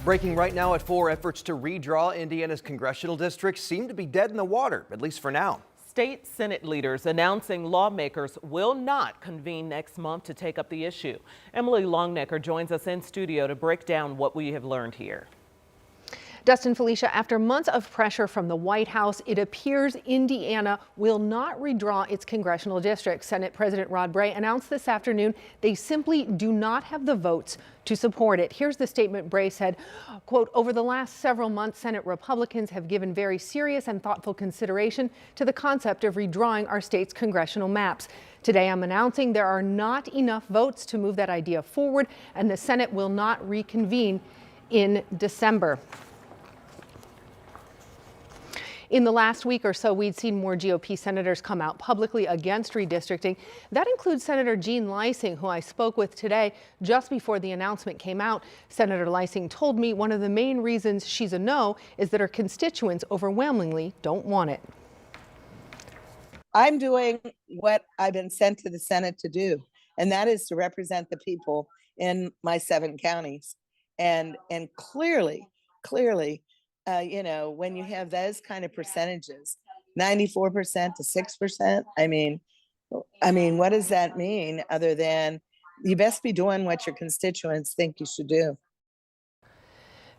Breaking right now at 4, efforts to redraw Indiana's congressional districts seem to be dead in the water, at least for now. State Senate leaders announcing lawmakers will not convene next month to take up the issue. Emily Longnecker joins us in studio to break down what we have learned here. Dustin, Felicia, after months of pressure from the White House, it appears Indiana will not redraw its congressional district. Senate President Rod Bray announced this afternoon they simply do not have the votes to support it. Here's the statement Bray said, quote, "Over the last several months, Senate Republicans have given very serious and thoughtful consideration to the concept of redrawing our state's congressional maps. Today, I'm announcing there are not enough votes to move that idea forward, and the Senate will not reconvene in December." In the last week or so, we'd seen more GOP senators come out publicly against redistricting. That includes Senator Jean Leising, who I spoke with today just before the announcement came out. Senator Leising told me one of the main reasons she's a no is that her constituents overwhelmingly don't want it. I'm doing what I've been sent to the Senate to do, and that is to represent the people in my 7 counties. And clearly, when you have those kind of percentages, 94% to 6%, I mean, what does that mean other than you best be doing what your constituents think you should do?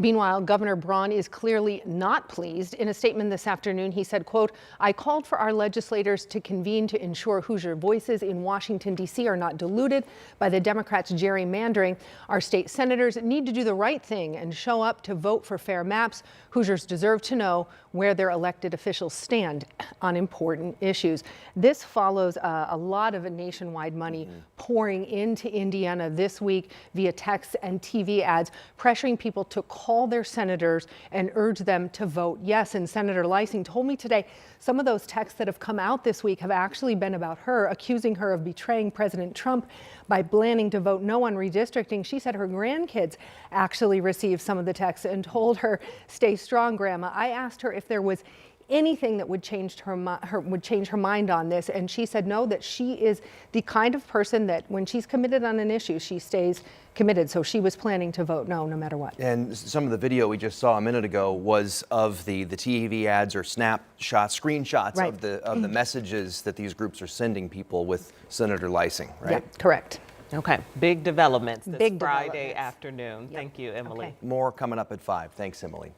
Meanwhile, Governor Braun is clearly not pleased. In a statement this afternoon, he said, quote, "I called for our legislators to convene to ensure Hoosier voices in Washington, D.C. are not diluted by the Democrats' gerrymandering. Our state senators need to do the right thing and show up to vote for fair maps. Hoosiers deserve to know where their elected officials stand on important issues." This follows a lot of nationwide money pouring into Indiana this week via text and TV ads, pressuring people to call their senators and urge them to vote yes. And Senator Leising told me today some of those texts that have come out this week have actually been about her, accusing her of betraying President Trump by planning to vote no on redistricting. She said her grandkids actually received some of the texts and told her, "Stay strong, Grandma." I asked her if there was anything that would change her mind on this, and she said no, that she is the kind of person that when she's committed on an issue, she stays committed. So she was planning to vote no matter what. And some of the video we just saw a minute ago was of the TV ads or snapshots, screenshots Right. of the messages that these groups are sending people with Senator Leising, right? Yeah, correct. Okay, big developments this Big Friday developments. afternoon. Yep. Thank you, Emily. Okay. More coming up at 5. Thanks, Emily.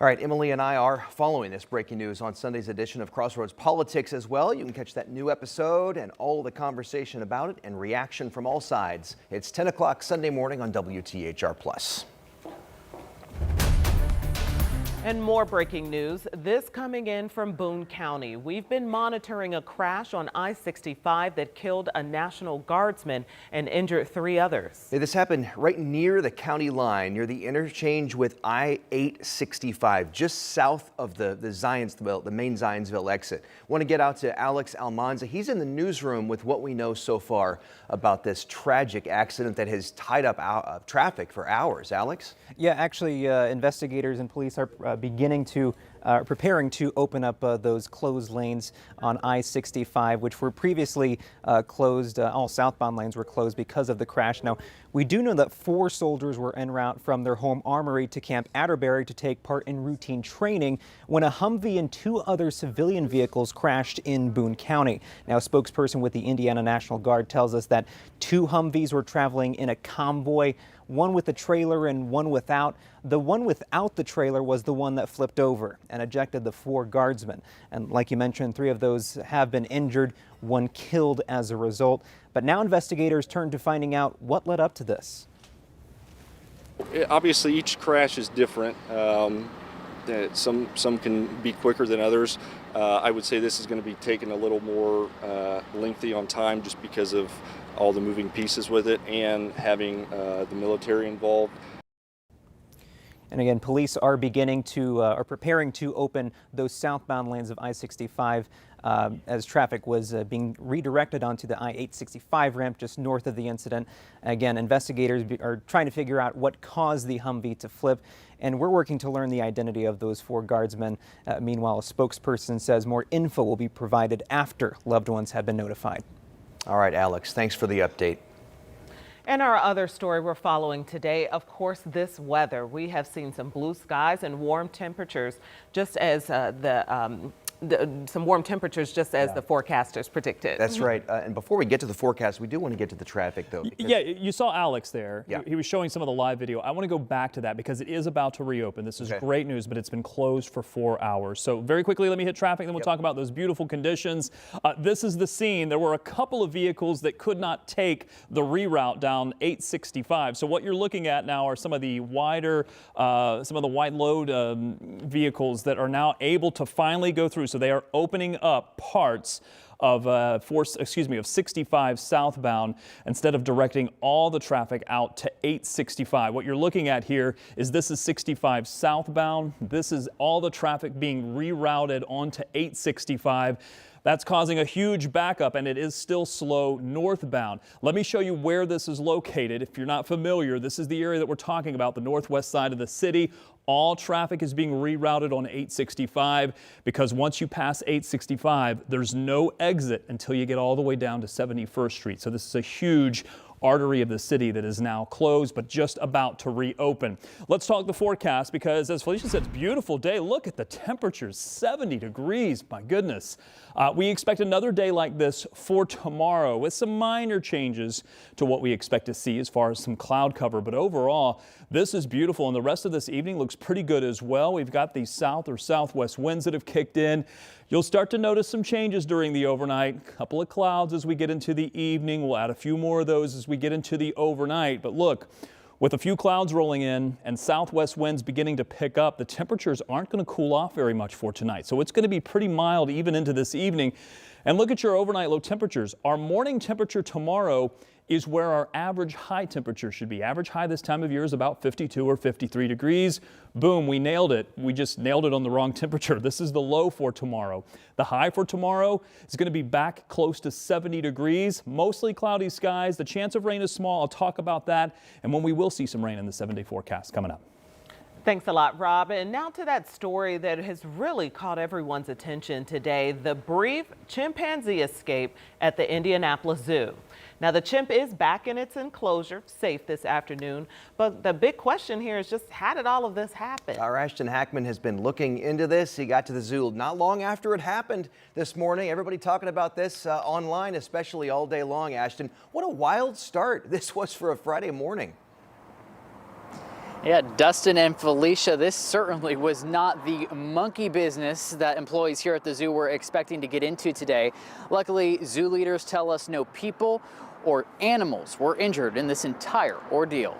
All right, Emily and I are following this breaking news on Sunday's edition of Crossroads Politics as well. You can catch that new episode and all the conversation about it and reaction from all sides. It's 10 o'clock Sunday morning on WTHR+. And more breaking news, this coming in from Boone County. We've been monitoring a crash on I-65 that killed a National Guardsman and injured 3 others. This happened right near the county line, near the interchange with I-865, just south of the Zionsville, the main Zionsville exit. Want to get out to Alex Almanza. He's in the newsroom with what we know so far about this tragic accident that has tied up traffic for hours. Alex? Yeah, actually, investigators and police are preparing to open up those closed lanes on I-65, which were previously closed. All southbound lanes were closed because of the crash. Now, we do know that 4 soldiers were en route from their home armory to Camp Atterbury to take part in routine training when a Humvee and 2 other civilian vehicles crashed in Boone County. Now, a spokesperson with the Indiana National Guard tells us that 2 Humvees were traveling in a convoy, one with a trailer and one without. The one without the trailer was the one that flipped over and ejected the 4 guardsmen. And like you mentioned, 3 of those have been injured, 1 killed as a result. But now investigators turn to finding out what led up to this. Obviously, each crash is different. Some can be quicker than others. I would say this is going to be taking a little more lengthy on time just because of all the moving pieces with it and having the military involved. And again, police are preparing to open those southbound lanes of I-65 as traffic was being redirected onto the I-865 ramp just north of the incident. Again, investigators are trying to figure out what caused the Humvee to flip, and we're working to learn the identity of those 4 guardsmen. Meanwhile, a spokesperson says more info will be provided after loved ones have been notified. All right, Alex, thanks for the update. And our other story we're following today, of course, this weather. We have seen some blue skies and warm temperatures, just as some warm temperatures, just as the forecasters predicted. That's right. And before we get to the forecast, we do want to get to the traffic, though. Yeah, you saw Alex there. Yeah. He was showing some of the live video. I want to go back to that because it is about to reopen. This is great news, but it's been closed for 4 hours. So very quickly, let me hit traffic, then we'll talk about those beautiful conditions. This is the scene. There were a couple of vehicles that could not take the reroute down 865. So what you're looking at now are some of the wider, some of the wide load vehicles that are now able to finally go through. So they are opening up parts of 65 southbound instead of directing all the traffic out to 865. What you're looking at here is this is 65 southbound. This is all the traffic being rerouted onto 865. That's causing a huge backup, and it is still slow northbound. Let me show you where this is located. If you're not familiar, this is the area that we're talking about, the northwest side of the city. All traffic is being rerouted on 865 because once you pass 865, there's no exit until you get all the way down to 71st Street. So this is a huge artery of the city that is now closed, but just about to reopen. Let's talk the forecast because, as Felicia said, it's a beautiful day. Look at the temperatures, 70 degrees. My goodness. We expect another day like this for tomorrow with some minor changes to what we expect to see as far as some cloud cover. But overall, this is beautiful, and the rest of this evening looks pretty good as well. We've got these south or southwest winds that have kicked in. You'll start to notice some changes during the overnight. A couple of clouds as we get into the evening. We'll add a few more of those as we get into the overnight. But look, with a few clouds rolling in and southwest winds beginning to pick up, the temperatures aren't going to cool off very much for tonight. So it's going to be pretty mild even into this evening. And look at your overnight low temperatures. Our morning temperature tomorrow is where our average high temperature should be. Average high this time of year is about 52 or 53 degrees. Boom, we nailed it. We just nailed it on the wrong temperature. This is the low for tomorrow. The high for tomorrow is going to be back close to 70 degrees. Mostly cloudy skies. The chance of rain is small. I'll talk about that and when we will see some rain in the 7-day forecast coming up. Thanks a lot, Rob. And now to that story that has really caught everyone's attention today, the brief chimpanzee escape at the Indianapolis Zoo. Now, the chimp is back in its enclosure, safe this afternoon. But the big question here is just how did all of this happen? Our Ashton Hackman has been looking into this. He got to the zoo not long after it happened this morning. Everybody talking about this online, especially all day long. Ashton, what a wild start this was for a Friday morning. Yeah, Dustin and Felicia, this certainly was not the monkey business that employees here at the zoo were expecting to get into today. Luckily, zoo leaders tell us no people or animals were injured in this entire ordeal.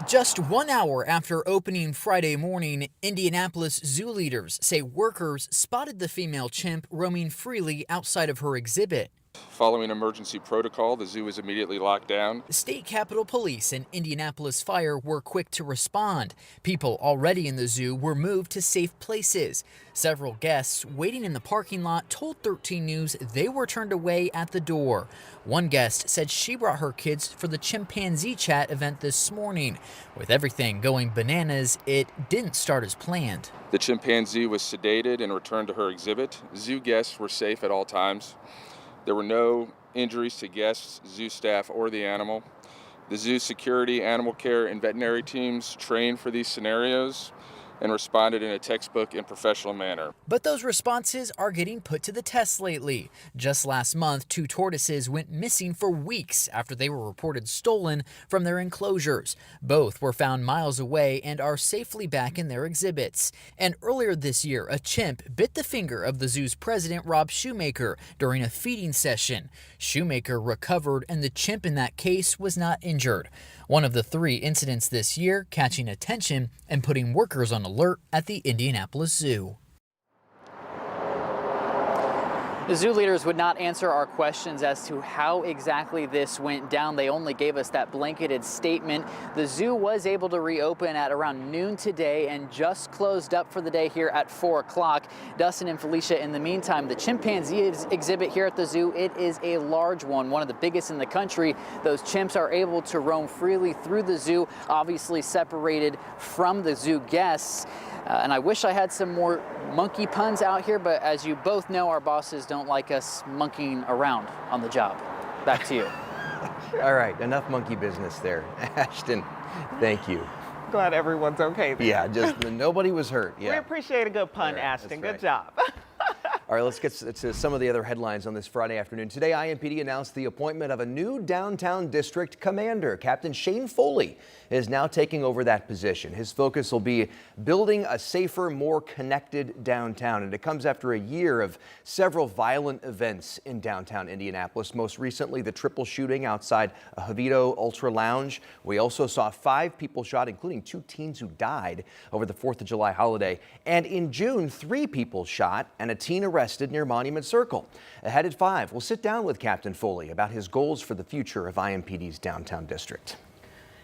Just 1 hour after opening Friday morning, Indianapolis zoo leaders say workers spotted the female chimp roaming freely outside of her exhibit. Following emergency protocol, the zoo was immediately locked down. State Capitol Police and Indianapolis Fire were quick to respond. People already in the zoo were moved to safe places. Several guests waiting in the parking lot told 13 News they were turned away at the door. One guest said she brought her kids for the chimpanzee chat event this morning. With everything going bananas, it didn't start as planned. The chimpanzee was sedated and returned to her exhibit. Zoo guests were safe at all times. There were no injuries to guests, zoo staff, or the animal. The zoo security, animal care, and veterinary teams trained for these scenarios and responded in a textbook and professional manner. But those responses are getting put to the test lately. Just last month, 2 tortoises went missing for weeks after they were reported stolen from their enclosures. Both were found miles away and are safely back in their exhibits. And earlier this year, a chimp bit the finger of the zoo's president, Rob Shoemaker, during a feeding session. Shoemaker recovered, and the chimp in that case was not injured. One of the 3 incidents this year catching attention and putting workers on alert at the Indianapolis Zoo. The zoo leaders would not answer our questions as to how exactly this went down. They only gave us that blanketed statement. The zoo was able to reopen at around noon today and just closed up for the day here at 4 o'clock. Dustin and Felicia, in the meantime, the chimpanzee exhibit here at the zoo, it is a large one of the biggest in the country. Those chimps are able to roam freely through the zoo, obviously separated from the zoo guests. And I wish I had some more monkey puns out here, but as you both know, our bosses don't like us monkeying around on the job. Back to you. All right, enough monkey business there. Ashton, thank you. Glad everyone's okay there. Yeah, just nobody was hurt. Yeah. We appreciate a good pun, All right, Ashton. that's Good job. All right, let's get to some of the other headlines on this Friday afternoon. Today, IMPD announced the appointment of a new downtown district commander. Captain Shane Foley is now taking over that position. His focus will be building a safer, more connected downtown. And it comes after a year of several violent events in downtown Indianapolis. Most recently, the triple shooting outside a Jovito Ultra Lounge. We also saw 5 people shot, including 2 teens who died over the 4th of July holiday. And in June, 3 people shot and a teen arrested near Monument Circle. Ahead at 5, we'll sit down with Captain Foley about his goals for the future of IMPD's downtown district.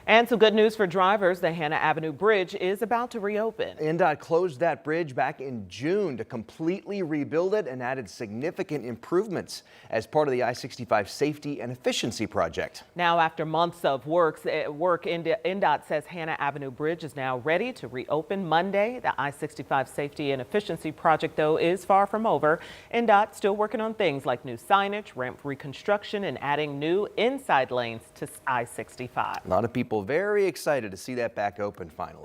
And some good news for drivers. The Hannah Avenue Bridge is about to reopen. NDOT closed that bridge back in June to completely rebuild it and added significant improvements as part of the I-65 safety and efficiency project. Now, after months of work, NDOT says Hannah Avenue Bridge is now ready to reopen Monday. The I-65 safety and efficiency project, though, is far from over. NDOT still working on things like new signage, ramp reconstruction, and adding new inside lanes to I-65. A lot of people very excited to see that back open finally.